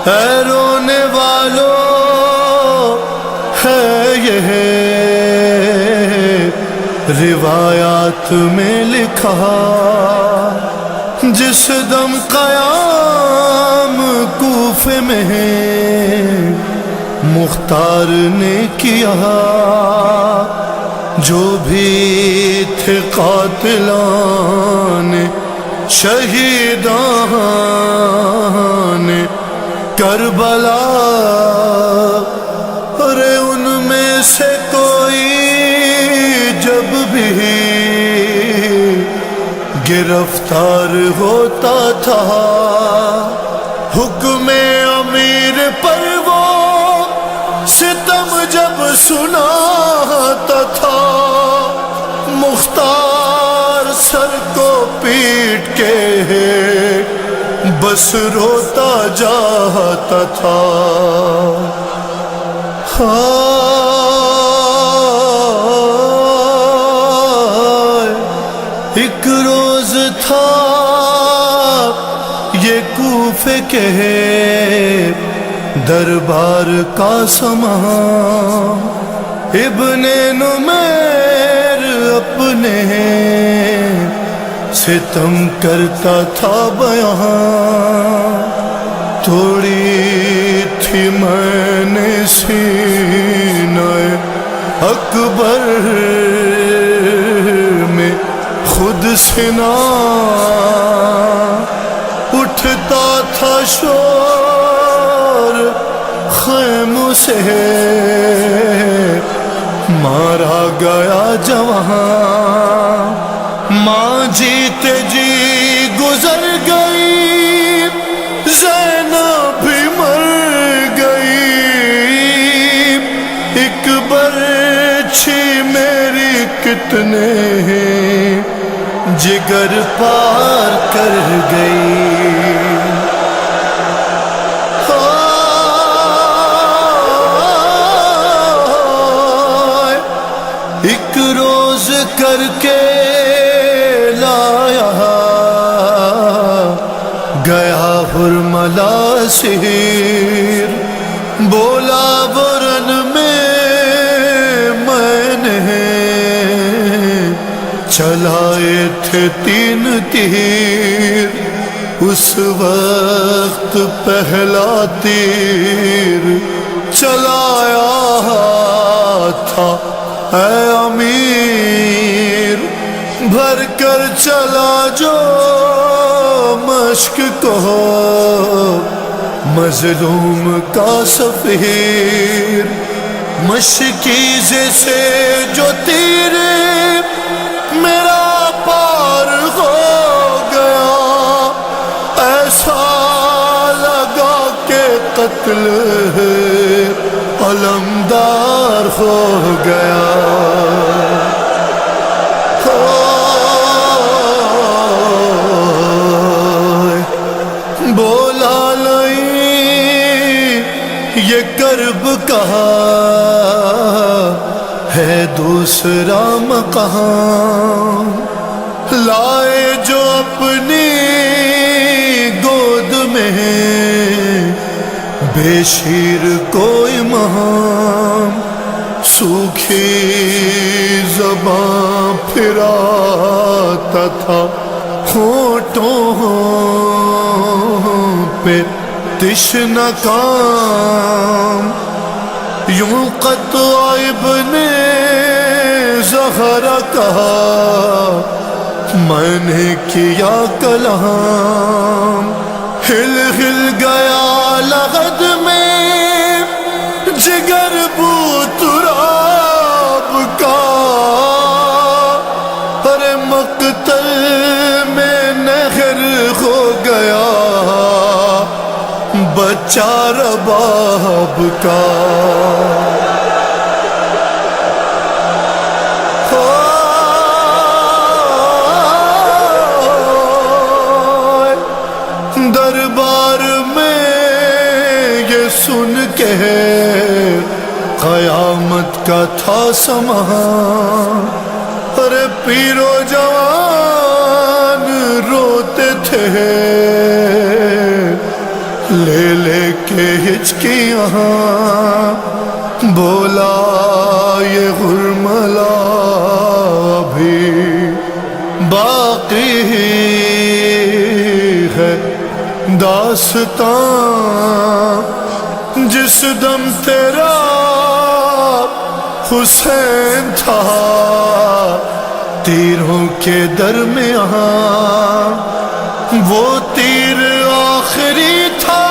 اے رونے والوں ہے یہ روایات میں لکھا، جس دم قیام کوفے میں مختار نے کیا، جو بھی تھے قاتلان شہیدان کربلا، ارے ان میں سے کوئی جب بھی گرفتار ہوتا تھا، حکم امیر پر وہ ستم جب سناتا تھا، مختار سر کو پیٹ کے بس روتا جاتا تھا۔ ایک روز تھا یہ کوفے کے دربار کا سما، ابن نمیر اپنے ستم کرتا تھا بیان، توڑی تھی میں نے سینہ اکبر میں خود سنا، اٹھتا تھا شور خیموں سے، مارا گیا جوان، ماں جیتے جی گزر گئی، زینب بھی مر گئی، ایک برچھی میری کتنے جگر پار کر گئی۔ ایک روز کر کے لایا گیا حرملہ سیر، بولا برن میں نے چلائے تھے 3 تیر، اس وقت پہلا تیر چلایا تھا اے امیر، بھر کر چلا جو مشق کو مظلوم کا سفیر، مشکیزے سے جو تیر میرا پار ہو گیا، ایسا لگا کہ قتل علمدار ہو گیا۔ بولا نہیں یہ کرب کہا ہے دوسرا مقام، لائے جو اپنی گود میں بے شیر کوئی مہام، سوکھی زباں پھراتا تھا ہونٹوں پہ تشنہ کام، یوں قطع ابن زہرا کہا میں نے کیا کلام، ہل ہل گیا لغد میں جگر بو تراب کا، ارے مقتل میں نہر ہو گیا بچہ رباب کا۔ دربار میں یہ سن کے قیامت کا تھا سما، ارے پیرو جوان روتے تھے لے لے کے ہچکیاں، بولا یہ غرملا بھی باقی ہے داستان، جس دم تیرا حسین تھا تیروں کے درمیان، وہ تیر آخری تھا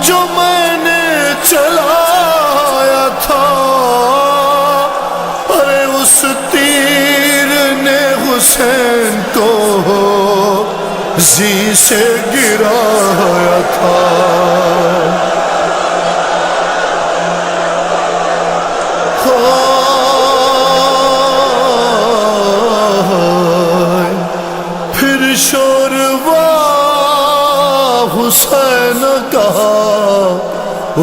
جو میں نے چلایا تھا، ارے اس تیر نے حسین کو زی سے گرایا تھا۔ پھر شوروا حسین کا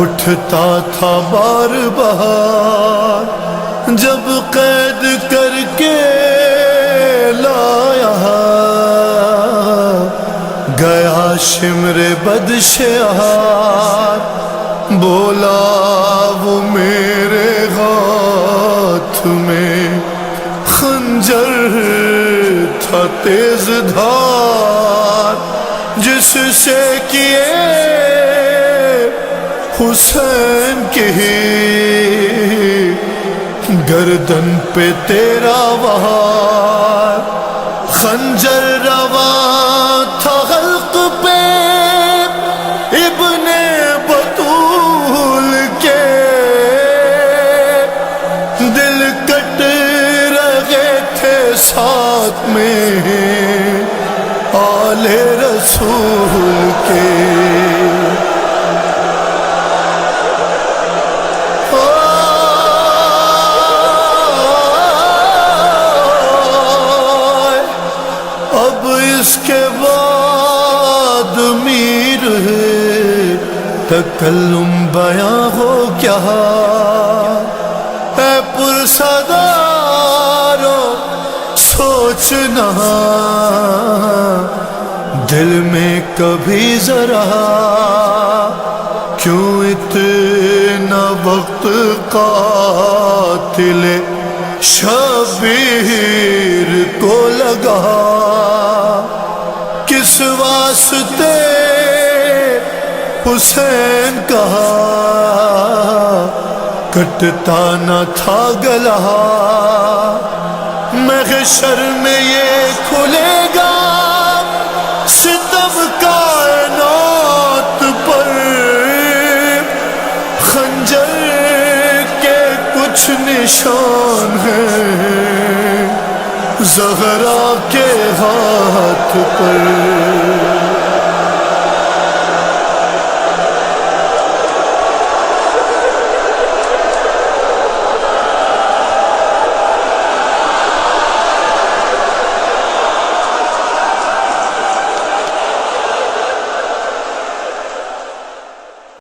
اٹھتا تھا بار بار، جب قید کر کے لایا گیا شمر بدشہار، بولا وہ میرے ہاتھ میں خنجر تھا تیز دھار، جس سے کیے حسین کی گردن پہ تیرا وہار، خنجر رواں تھا حلق پہ ابن بطول کے، دل کٹ رہے تھے ساتھ میں آل رسول کے۔ اب اس کے بعد میر تکلم بیاں ہو کیا، اے پرصدارو سوچنا دل میں کبھی ذرا، کیوں اتنا وقت قاتل شبیر کو لگا، کس واسطے حسین کہا کٹتا نہ تھا گلا، محشر میں یہ کھلے گا ستم کائنات پر، خنجر کے کچھ نشان ہیں زہرا کے ہاتھ پر۔